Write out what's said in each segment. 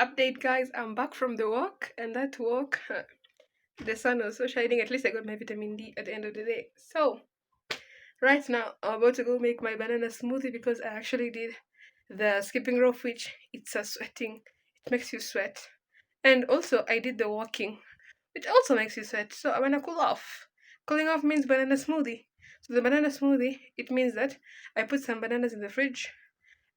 Update, guys. I'm back from the walk, and that walk, the sun was so shining. At least I got my vitamin D at the end of the day. So, right now, I'm about to go make my banana smoothie because I actually did the skipping rope, which it's a sweating, it makes you sweat. And also, I did the walking, which also makes you sweat. So, I want to cool off. Cooling off means banana smoothie. So, the banana smoothie, it means that I put some bananas in the fridge,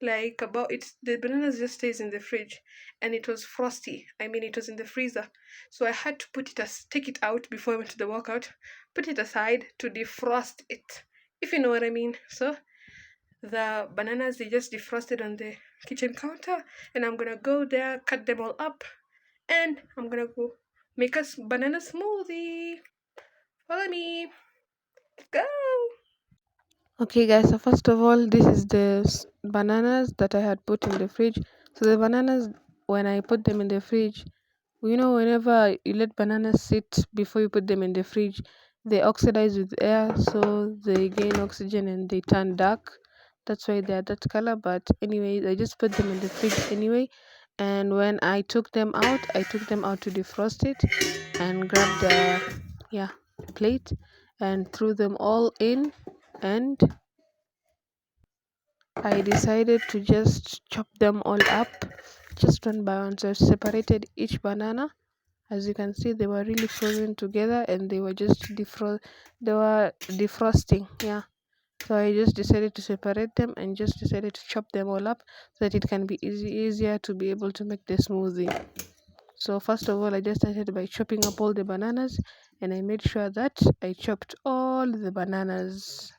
like about it, the bananas just stays in the fridge, and it was frosty. I mean, it was in the freezer, so I had to put it as take it out before I went to the workout, put it aside to defrost it, if you know what I mean. So the bananas, they just defrosted on the kitchen counter, and I'm gonna go there, cut them all up, and I'm gonna go make us banana smoothie. Follow me. Go. Okay, guys, so first of all, this is the bananas that I had put in the fridge. So, the bananas, when I put them in the fridge, whenever you let bananas sit before you put them in the fridge, they oxidize with air, so they gain oxygen and they turn dark. That's why they are that color. But, anyway, I just put them in the fridge anyway. And when I took them out to defrost it and grabbed the plate and threw them all in, and I decided to just chop them all up just one by one. So I separated each banana. As you can see, they were really frozen together and they were just they were defrosting. Yeah. So I just decided to separate them and just decided to chop them all up so that it can be easier to be able to make the smoothie. So first of all, I just started by chopping up all the bananas, and I made sure that I chopped all the bananas.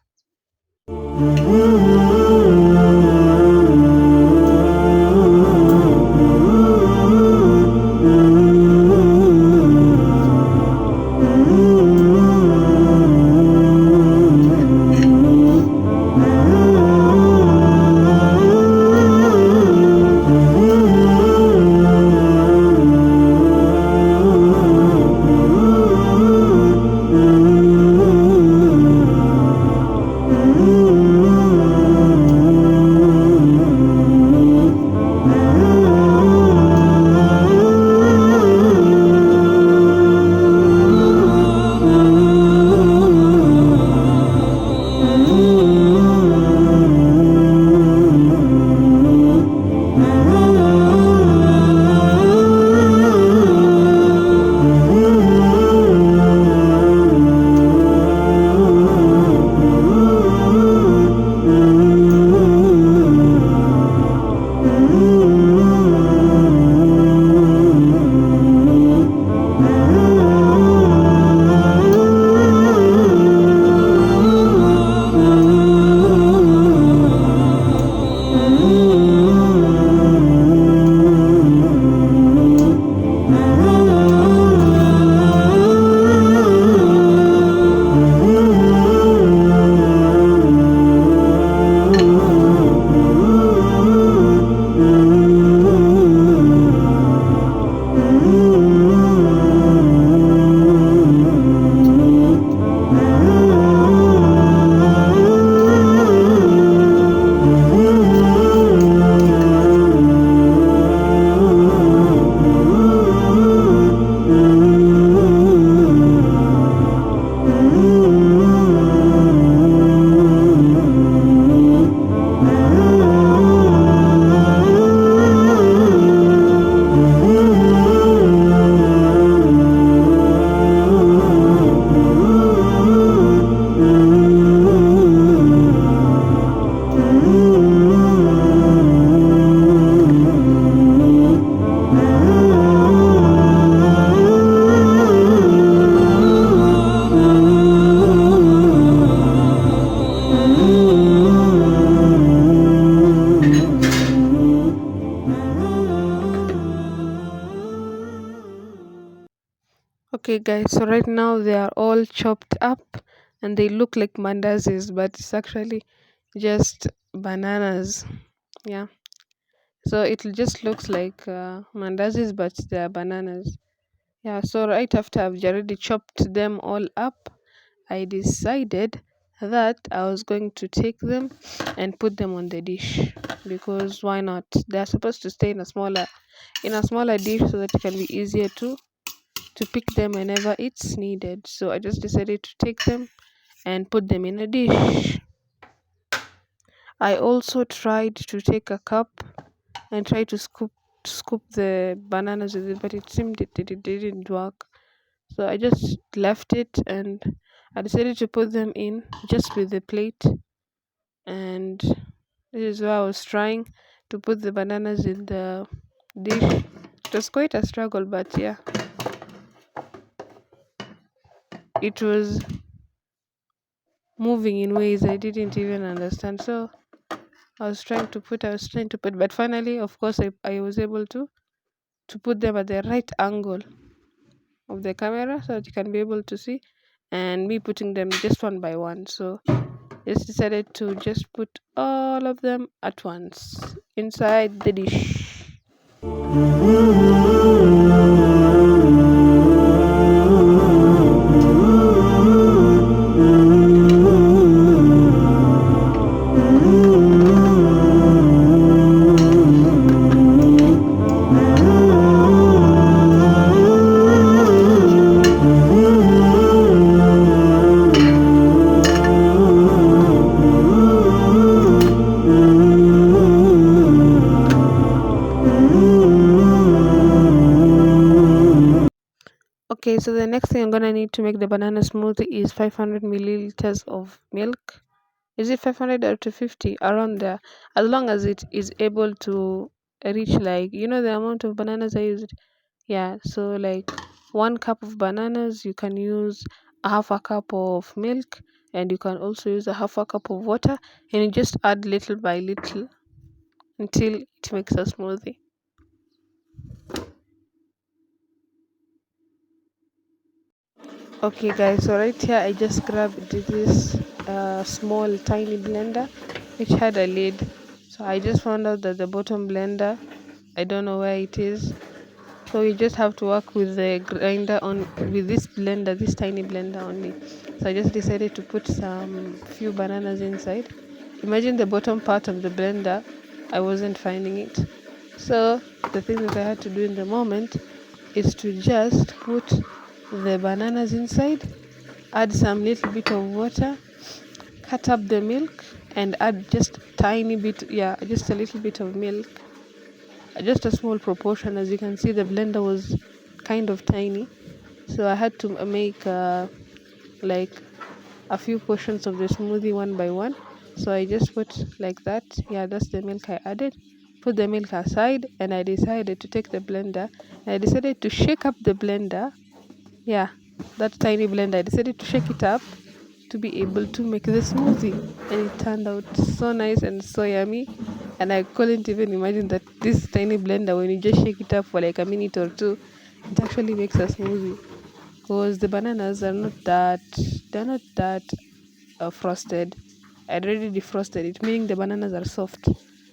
Okay, guys, so right now they are all chopped up and they look like mandazis, but it's actually just bananas. Yeah, so it just looks like mandazis, but they are bananas. Yeah, so right after I've already chopped them all up, I decided that, I was going to take them and put them on the dish, because why not? They're supposed to stay in a smaller dish so that it can be easier to pick them whenever it's needed. So I just decided to take them and put them in a dish. I also tried to take a cup and try to scoop the bananas with it, but it seemed it didn't work. So I just left it, and I decided to put them in just with the plate. And this is why I was trying to put the bananas in the dish. It was quite a struggle, but yeah, it was moving in ways I didn't even understand. So I was trying to put, but finally, of course, I was able to put them at the right angle of the camera so that you can be able to see, and me putting them just one by one. So just decided to just put all of them at once inside the dish. Okay, so the next thing I'm gonna need to make the banana smoothie is 500 milliliters of milk. Is it 500 or 250? Around there, as long as it is able to reach, like, the amount of bananas I used. Yeah, so like 1 cup of bananas, you can use a half a cup of milk, and you can also use a half a cup of water, and you just add little by little until it makes a smoothie. Okay, guys, so right here I just grabbed this small tiny blender which had a lid. So I just found out that the bottom blender, I don't know where it is. So you just have to work with the grinder on with this blender, this tiny blender only. So I just decided to put some few bananas inside. Imagine the bottom part of the blender, I wasn't finding it. So the thing that I had to do in the moment is to just put the bananas inside, add some little bit of water, cut up the milk, and add just tiny bit, yeah, just a little bit of milk, just a small proportion. As you can see, the blender was kind of tiny, so I had to make like a few portions of the smoothie one by one. So I just put like that. Yeah, that's the milk I added. Put the milk aside, and I decided to take the blender, and I decided to shake up the blender. Yeah, that tiny blender, I decided to shake it up to be able to make the smoothie, and it turned out so nice and so yummy. And I couldn't even imagine that this tiny blender, when you just shake it up for like a minute or two, it actually makes a smoothie. Because the bananas are not that, they're not that frosted. I'd already defrosted it, meaning the bananas are soft.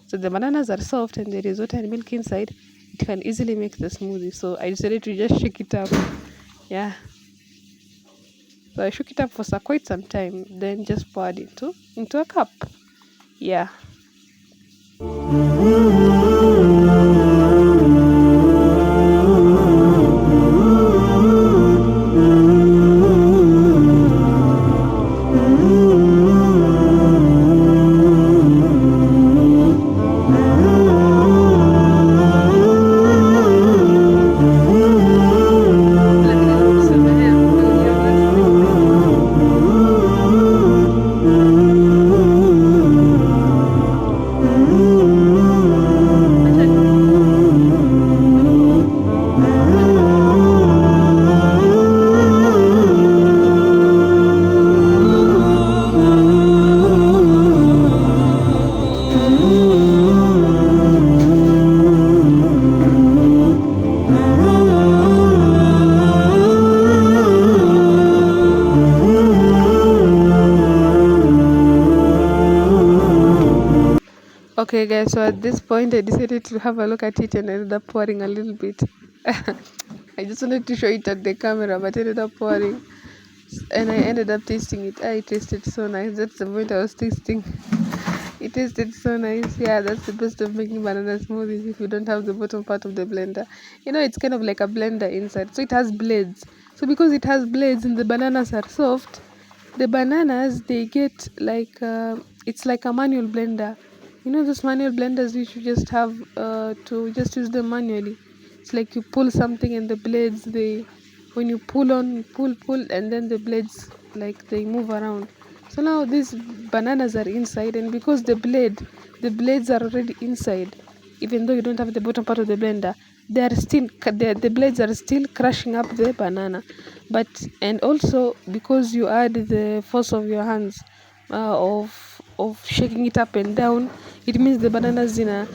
So the bananas are soft and there is water and milk inside, it can easily make the smoothie. So I decided to just shake it up. Yeah, so I shook it up for quite some time, then just poured into a cup. Yeah. lakini nakusamehe you're not sleeping. Acha Okay, guys, so at this point, I decided to have a look at it and ended up pouring a little bit. I just wanted to show it at the camera, but ended up pouring. And I ended up tasting it. It tasted so nice. That's the point I was tasting. It tasted so nice. Yeah, that's the best of making banana smoothies if you don't have the bottom part of the blender. It's kind of like a blender inside. So it has blades. So because it has blades and the bananas are soft, the bananas they get like it's like a manual blender. Those manual blenders which you just have to just use them manually. It's like you pull something and the blades they when you pull on pull and then the blades like they move around. So now these bananas are inside, and because the blades are already inside, even though you don't have the bottom part of the blender, they are still the blades are still crushing up the banana. But and also because you add the force of your hands, of shaking it up and down, it means the bananas zina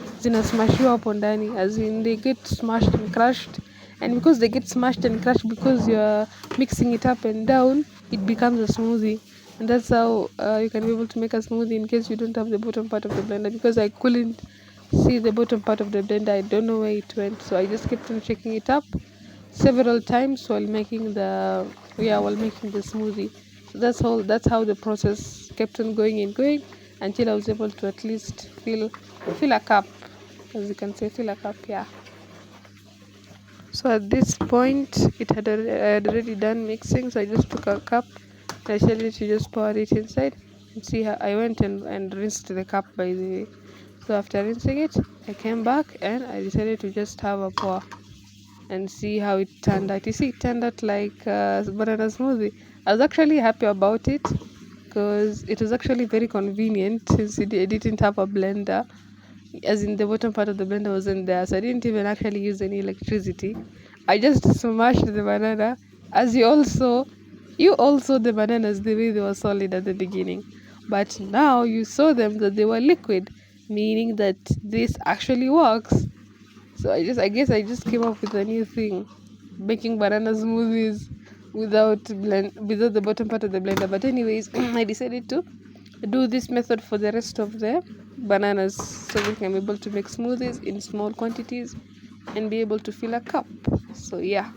smash you up on ndani, as in they get smashed and crushed. And because they get smashed and crushed because you're mixing it up and down, it becomes a smoothie. And that's how you can be able to make a smoothie in case you don't have the bottom part of the blender. Because I couldn't see the bottom part of the blender, I don't know where it went, so I just kept on shaking it up several times while making the smoothie. So that's how the process kept on going and going until I was able to at least fill a cup, as you can say, fill a cup. Yeah. So at this point, I had already done mixing, so I just took a cup. I decided to just pour it inside and see how I went and rinsed the cup, by the way. So after rinsing it, I came back and I decided to just have a pour and see how it turned out. You see, it turned out like a banana smoothie. I was actually happy about it because it was actually very convenient since I didn't have a blender, as in the bottom part of the blender wasn't there, so I didn't even actually use any electricity. I just smashed the banana. As you also the bananas the way they were solid at the beginning, but now you saw them that they were liquid, meaning that this actually works. So I guess I just came up with a new thing, making banana smoothies without the bottom part of the blender. But anyways, I decided to do this method for the rest of the bananas so we can be able to make smoothies in small quantities and be able to fill a cup. So yeah.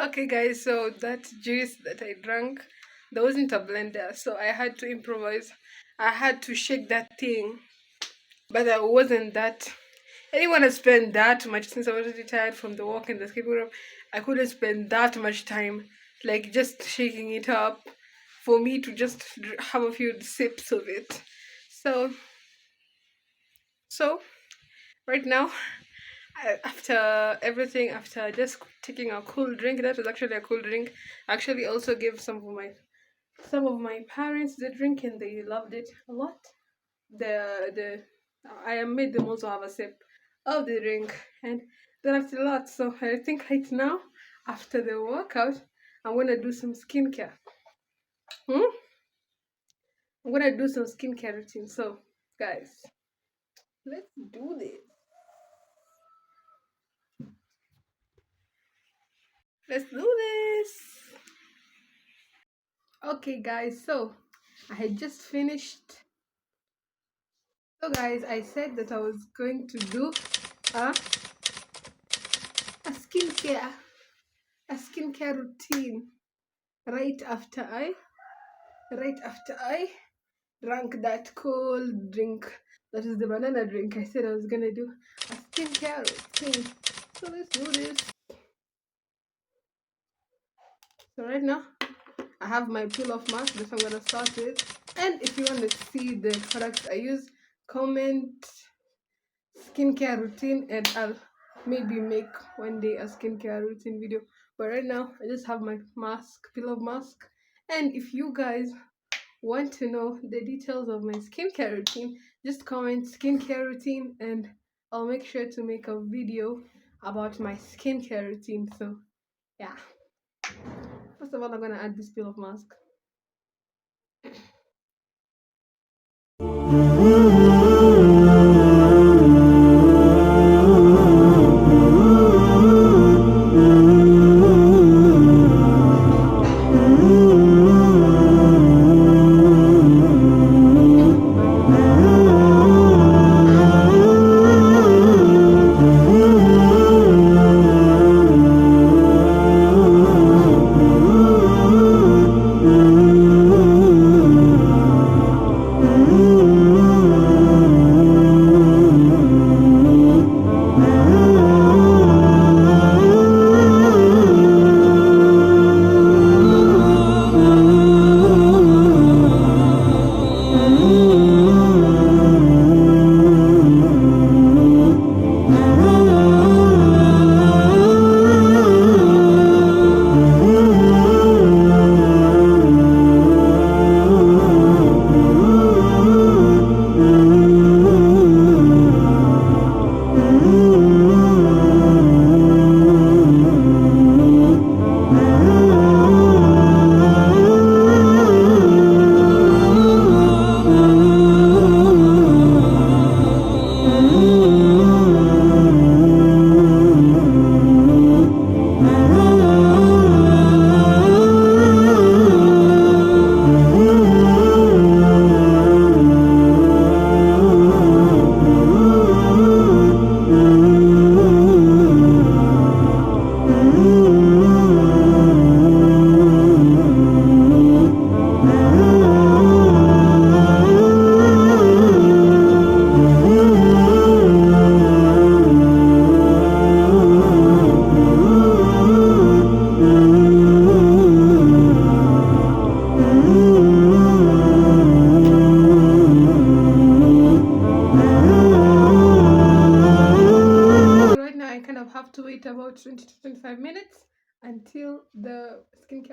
Okay, guys, so that juice that I drank, there wasn't a blender, so I had to improvise. I had to shake that thing, but I wasn't that. I didn't want to spend that much since I was already tired from the walk in the escape room. I couldn't spend that much time, like just shaking it up, for me to just have a few sips of it. So, so right now, after everything, after just taking a cool drink, that was actually a cool drink. I actually also gave some of my parents the drink and they loved it a lot. The I made them also have a sip of the drink and they liked it a lot. So I think right now, after the workout, I'm gonna do some skincare. Hmm? I'm gonna do some skincare routine. So guys, let's do this. Let's do this. Okay guys, so I had just finished. So guys, I said that I was going to do a, a skincare a skincare routine right after I right after I drank that cold drink. That is the banana drink. I said I was gonna do a skincare routine. So let's do this. So right now I have my peel off mask that I'm gonna start with. And if you want to see the products I use, comment skincare routine and I'll maybe make one day a skincare routine video. But right now I just have my mask, peel off mask. And if you guys want to know the details of my skincare routine, just comment skincare routine and I'll make sure to make a video about my skincare routine. So yeah. First of all, I'm gonna add this peel of mask.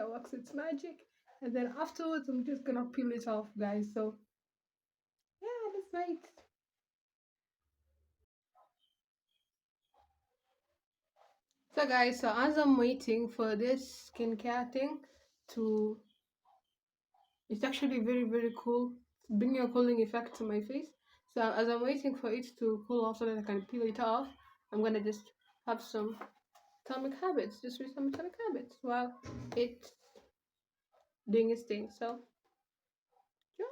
that works its magic. And then afterwards, I'm just gonna peel it off, guys. So yeah, let's wait. So guys, so as I'm waiting for this skincare thing to, it's actually very cool. It's bringing a cooling effect to my face. So as I'm waiting for it to cool off so that I can peel it off, I'm gonna just have some atomic habits, just read some atomic habits while it's doing its thing. So joy.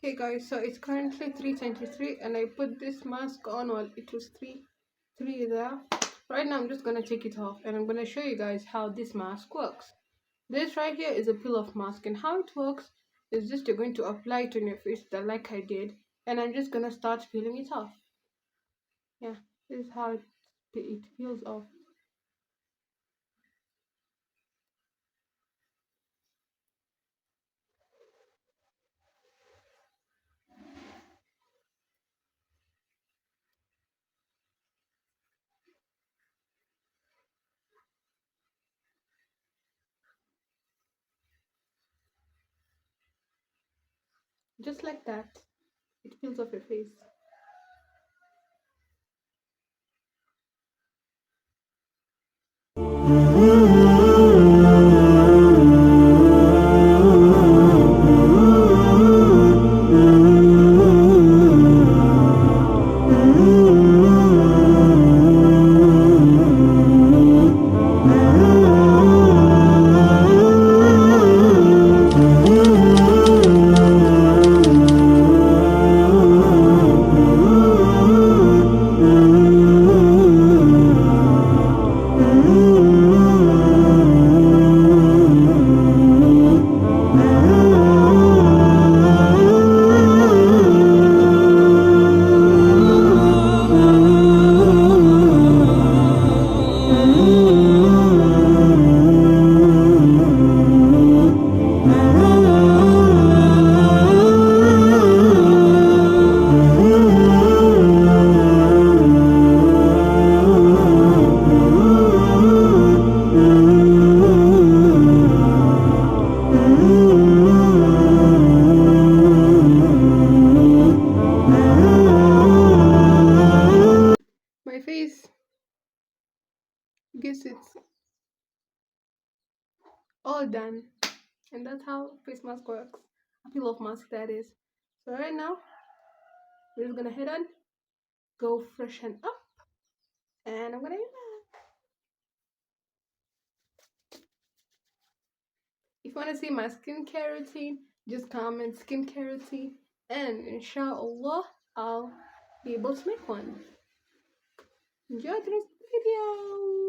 Okay guys, so it's currently 3:23 and I put this mask on while it was 3 there. Right now I'm just gonna take it off and I'm gonna show you guys how this mask works. This right here is a peel-off mask, and how it works is just you're going to apply it on your face like I did, and I'm just gonna start peeling it off. Yeah, this is how it peels off. Just like that, it peels off your face. done. And that's how face mask works. A peel off mask, that is. So right now, we're just gonna head on, go freshen up, and I'm gonna get back. If you wanna see my skincare routine, just comment skincare routine, and inshallah, I'll be able to make one. Enjoy the rest of the video.